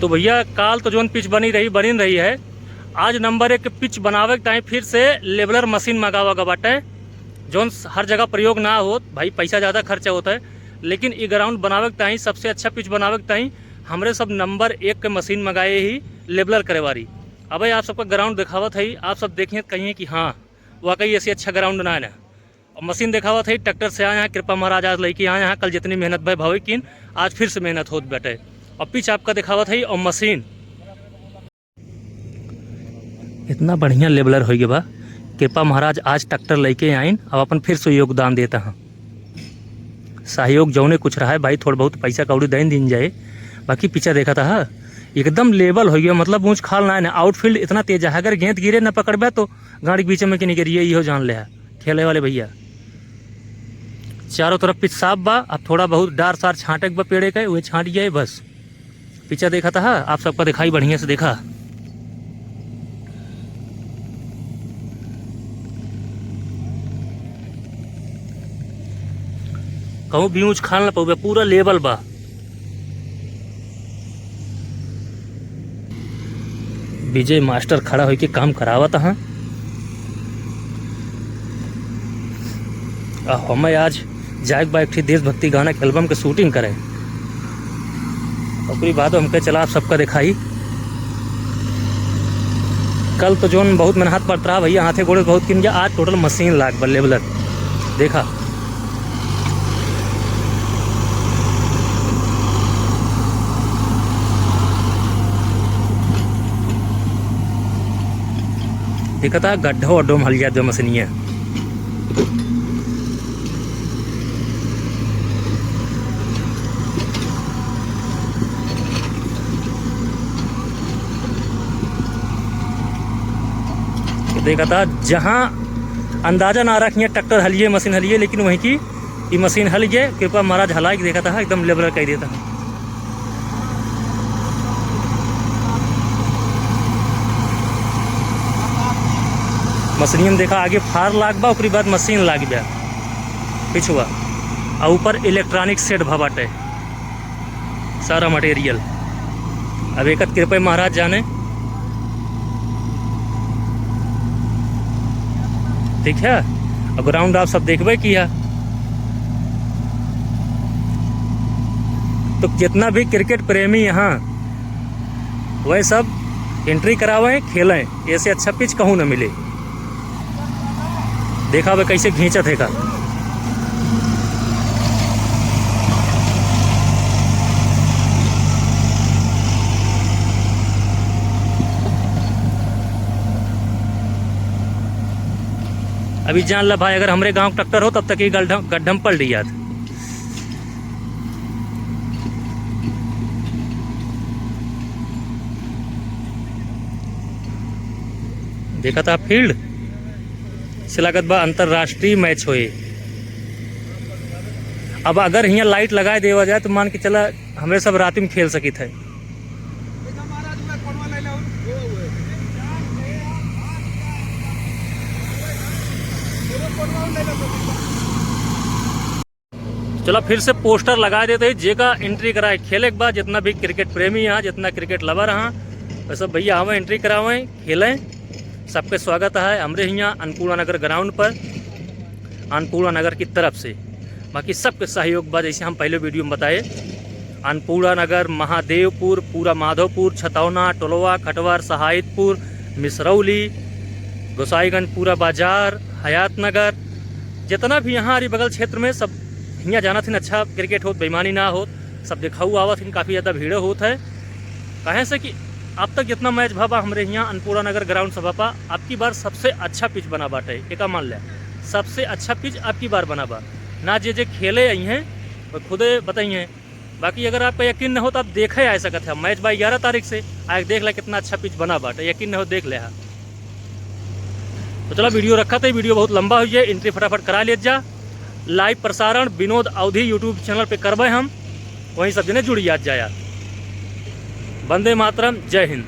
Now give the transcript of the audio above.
तो भैया काल तो जोन पिच बनी रही है। आज नंबर 1 पिच बनावे के टाइम फिर से लेवलर मशीन मंगावा गया बाटे, जोन हर जगह प्रयोग ना हो भाई, पैसा ज़्यादा खर्चा होता है, लेकिन ये ग्राउंड बनावे के टाइम सबसे अच्छा पिच बनावे के टाइम हमरे सब नंबर 1 के मशीन मंगाए ही लेवलर करे वाली। अब आप सबका ग्राउंड दिखावत है, आप सब देखें कहिए कि हाँ वाकई ऐसी अच्छा ग्राउंड ना है ना। और मशीन दिखावत है, ट्रैक्टर से आए यहाँ, कृपा महाराज आज लेके आए यहाँ, कल जितनी मेहनत भाई भावी किन आज फिर से मेहनत होत बैठे। और पिच आपका दिखावत है और मशीन इतना बढ़िया लेवलर हो गया बा, कृपा महाराज आज ट्रैक्टर लेके आइन और अपन फिर से योगदान देता हैं। सहयोग जौने कुछ रहा है भाई, थोड़ा बहुत पैसा कौड़ी देन दिन जाए, बाकी पीछा देखा था एकदम लेवल हो गया, मतलब ऊँच खाल ना है ना। आउटफील्ड इतना तेज है, अगर गेंद गिरे ना पकड़बे तो गाड़ी के बीच में कि नहीं गिरी, इहो जान ले खेले वाले भैया। चारों तरफ पिच साफ बा, अब थोड़ा बहुत डार सार छाँटे बा पेड़े के, वही छाँट गया बस। पीछा देखा था आप सबका दिखाई बढ़िया से देखा। कहूँ भी ऊँच खाल ना पाऊबे, पूरा लेवल बा। विजय मास्टर खड़ा होके काम करावत हैं। हमें आज जाएक बा एक देशभक्ति गाना के एल्बम के शूटिंग करें, और बाद हमके चला आप सबका दिखाई। कल तो जोन बहुत मेहनत पड़ता रहा भैया, हाथे गोड़े बहुत किन गया, आज टोटल मशीन लाग बा लेवलर देखा। देखा था गड्ढा वड्ढों में हल गया जो मशीनिया। देखा था जहाँ अंदाजा ना रखिए ट्रैक्टर हलिए मशीन हलिए, लेकिन वहीं की ये मशीन हल गए, कृपा महाराज हला के देखा था एकदम लेवलर कह देता। मशीन देखा आगे फार लाग बा, उसके बाद मशीन लाग गया पिछुआ, और ऊपर इलेक्ट्रॉनिक सेट भबाटे सारा मटेरियल। अब एक कृपा महाराज जाने ठीक है। और ग्राउंड आप सब देखबे किया, तो जितना भी क्रिकेट प्रेमी यहाँ वह सब एंट्री करावें खेलें, ऐसे अच्छा पिच कहूँ न मिले। देखा वे कैसे खींचत है का। अभी जान ला भाई, अगर हमरे गांव ट्रैक्टर हो तब तक ये गड्ढम पड़ रही याद। देखा था फील्ड से लागत बा अंतरराष्ट्रीय मैच होए। अब अगर यहाँ लाइट लगाए देवा जाए तो मान के चला हमें सब रात में खेल सकी थे। चलो फिर से पोस्टर लगा देते हैं, जेका एंट्री कराए खेले के बाद, जितना भी क्रिकेट प्रेमी यहाँ, जितना क्रिकेट लवर यहाँ, वैसे भैया हमें एंट्री करावें खेलें। सबके स्वागत है हमरे यहाँ अन्नपूर्णा नगर ग्राउंड पर, अन्नपूर्णा नगर की तरफ से। बाकी सबके सहयोग बाद जैसे हम पहले वीडियो में बताए, अन्नपूर्णा नगर, महादेवपुर, पूरा माधोपुर, छतौना, टोलवा, खटवर, सहायतपुर, मिसरौली, गोसाईगंज, पूरा बाजार, हयात नगर, जितना भी यहाँ बगल क्षेत्र में सब यहाँ जाना थी। अच्छा क्रिकेट हो, बेईमानी ना हो, सब दिखाऊ आवत थी, काफ़ी ज़्यादा भीड़ होत है। कहें से कि अब तक जितना मैच भापा हमारे यहाँ अन्नपूर्णा नगर ग्राउंड से भापा, अब की बार सबसे अच्छा पिच बना बाटे, एक मान लिया सबसे अच्छा पिच अब की बार बना बा ना। जे खेले आई हैं वो खुदे बताइए। बाकी अगर आपका यकीन न हो तो आप देखे आ सकते हैं, मैच भाई 11 तारीख से आगे देख ले कितना अच्छा पिच बना बाटे, यकीन न हो देख ले। तो चलो वीडियो रखा था, वीडियो बहुत लंबा हो जाए, एंट्री फटाफट करा ले जा। लाइव प्रसारण विनोद अवधि यूट्यूब चैनल पे करबे हम, वहीं सब जने जुड़ी याद जाया। वंदे मातरम, जय हिंद।